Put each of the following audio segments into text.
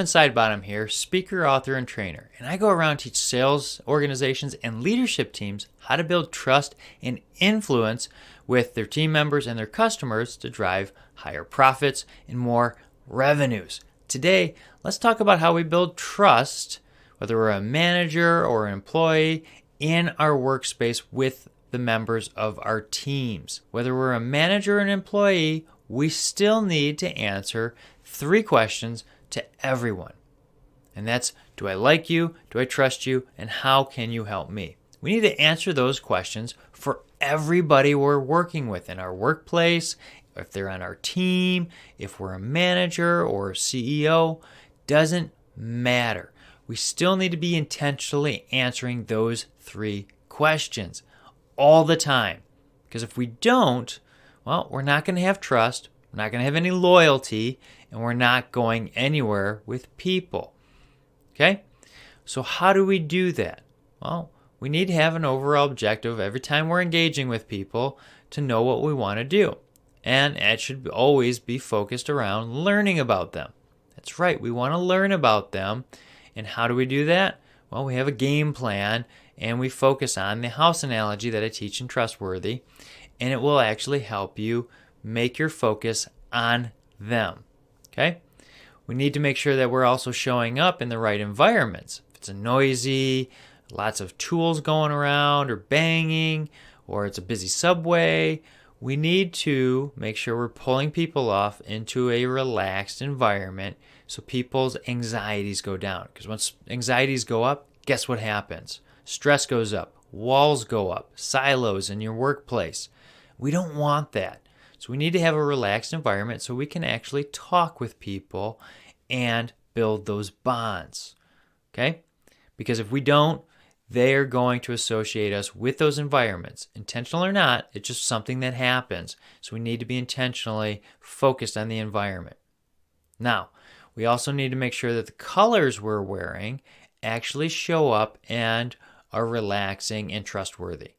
Kevin Sidebottom here, speaker, author, and trainer, and I go around and teach sales organizations and leadership teams how to build trust and influence with their team members and their customers to drive higher profits and more revenues. Today, let's talk about how we build trust, whether we're a manager or an employee, in our workspace with the members of our teams. Whether we're a manager or an employee, we still need to answer 3 questions to everyone. And that's, do I like you? Do I trust you? And how can you help me? We need to answer those questions for everybody we're working with in our workplace, if they're on our team, if we're a manager or a CEO, doesn't matter. We still need to be intentionally answering those 3 questions all the time. Because if we don't, well, we're not going to have trust, we're not going to have any loyalty, and we're not going anywhere with people. Okay? So how do we do that? Well, we need to have an overall objective every time we're engaging with people to know what we want to do. And it should always be focused around learning about them. That's right, we want to learn about them. And how do we do that? Well, we have a game plan, and we focus on the house analogy that I teach in Trustworthy, and it will actually help you make your focus on them. Okay? We need to make sure that we're also showing up in the right environments. If it's a noisy, lots of tools going around or banging, or it's a busy subway, we need to make sure we're pulling people off into a relaxed environment so people's anxieties go down. Because once anxieties go up, guess what happens? Stress goes up, walls go up, silos in your workplace. We don't want that. So we need to have a relaxed environment so we can actually talk with people and build those bonds. Okay? Because if we don't, they're going to associate us with those environments. Intentional or not, it's just something that happens. So we need to be intentionally focused on the environment. Now, we also need to make sure that the colors we're wearing actually show up and are relaxing and trustworthy.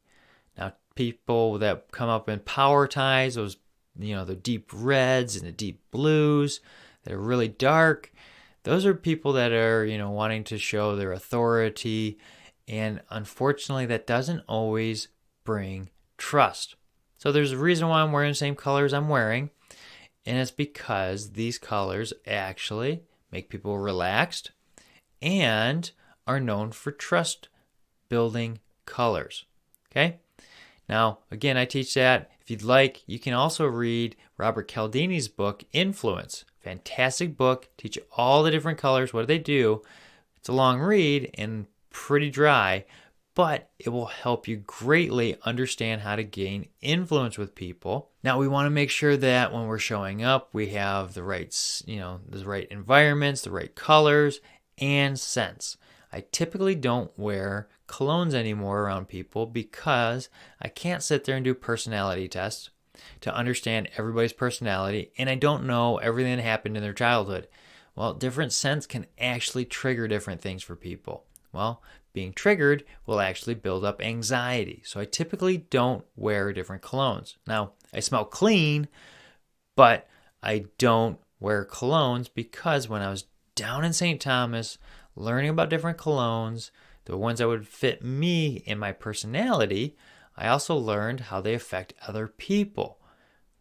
Now, people that come up in power ties, those, the deep reds and the deep blues that are really dark, those are people that are, wanting to show their authority. And unfortunately, that doesn't always bring trust. So there's a reason why I'm wearing the same colors I'm wearing. And it's because these colors actually make people relaxed and are known for trust building colors. Okay? Now, again, I teach that. If you'd like, you can also read Robert Cialdini's book, Influence. Fantastic book. Teach you all the different colors. What do they do? It's a long read and pretty dry, but it will help you greatly understand how to gain influence with people. Now, we want to make sure that when we're showing up, we have the right, the right environments, the right colors, and scents. I typically don't wear colognes anymore around people because I can't sit there and do personality tests to understand everybody's personality, and I don't know everything that happened in their childhood. Well, different scents can actually trigger different things for people. Well, being triggered will actually build up anxiety. So I typically don't wear different colognes. Now, I smell clean, but I don't wear colognes because when I was down in St. Thomas learning about different colognes, the ones that would fit me and my personality, I also learned how they affect other people.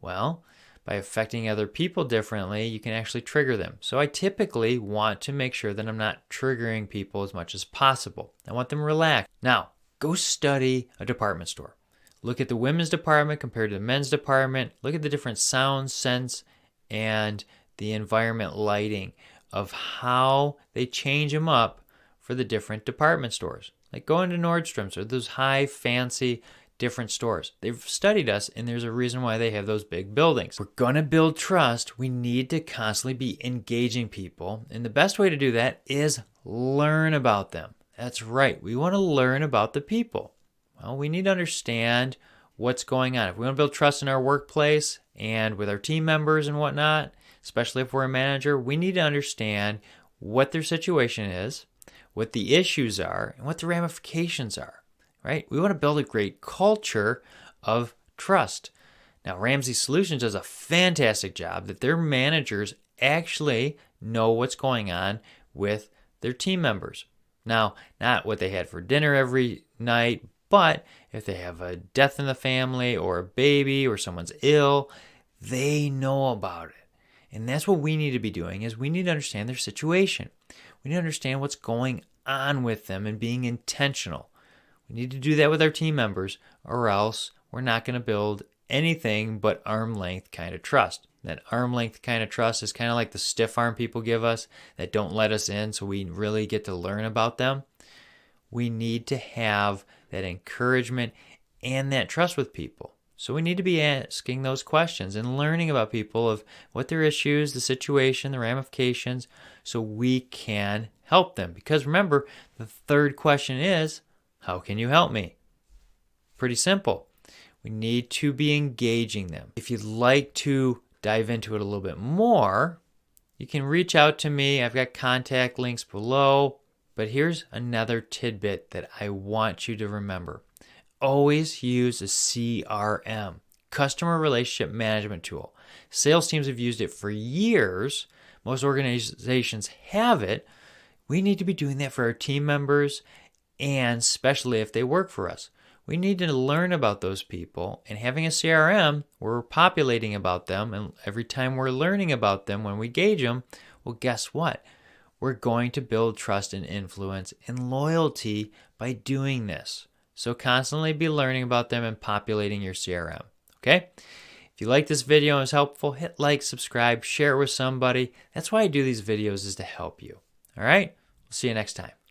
Well, by affecting other people differently, you can actually trigger them. So I typically want to make sure that I'm not triggering people as much as possible. I want them relaxed. Now, go study a department store. Look at the women's department compared to the men's department. Look at the different sounds, scents, and the environment lighting of how they change them up for the different department stores. Like go into Nordstrom's or those high, fancy, different stores. They've studied us, and there's a reason why they have those big buildings. We're going to build trust. We need to constantly be engaging people, and the best way to do that is learn about them. That's right. We want to learn about the people. Well, we need to understand what's going on. If we want to build trust in our workplace and with our team members and whatnot, especially if we're a manager, we need to understand what their situation is, what the issues are, and what the ramifications are. Right? We want to build a great culture of trust. Now, Ramsey Solutions does a fantastic job that their managers actually know what's going on with their team members. Now, not what they had for dinner every night, but if they have a death in the family or a baby or someone's ill, they know about it. And that's what we need to be doing, is we need to understand their situation. We need to understand what's going on with them and being intentional. We need to do that with our team members, or else we're not going to build anything but arm length kind of trust. That arm length kind of trust is kind of like the stiff arm people give us that don't let us in so we really get to learn about them. We need to have that encouragement and that trust with people. So we need to be asking those questions and learning about people, of what their issues, the situation, the ramifications, so we can help them. Because remember, the third question is, how can you help me? Pretty simple. We need to be engaging them. If you'd like to dive into it a little bit more, you can reach out to me. I've got contact links below. But here's another tidbit that I want you to remember. Always use a CRM, customer relationship management tool. Sales teams have used it for years. Most organizations have it. We need to be doing that for our team members, and especially if they work for us. We need to learn about those people, and having a CRM, we're populating about them, and every time we're learning about them, when we gauge them, well, guess what? We're going to build trust and influence and loyalty by doing this. So constantly be learning about them and populating your CRM, okay? If you like this video and it's helpful, hit like, subscribe, share it with somebody. That's why I do these videos, is to help you, all right? We'll see you next time.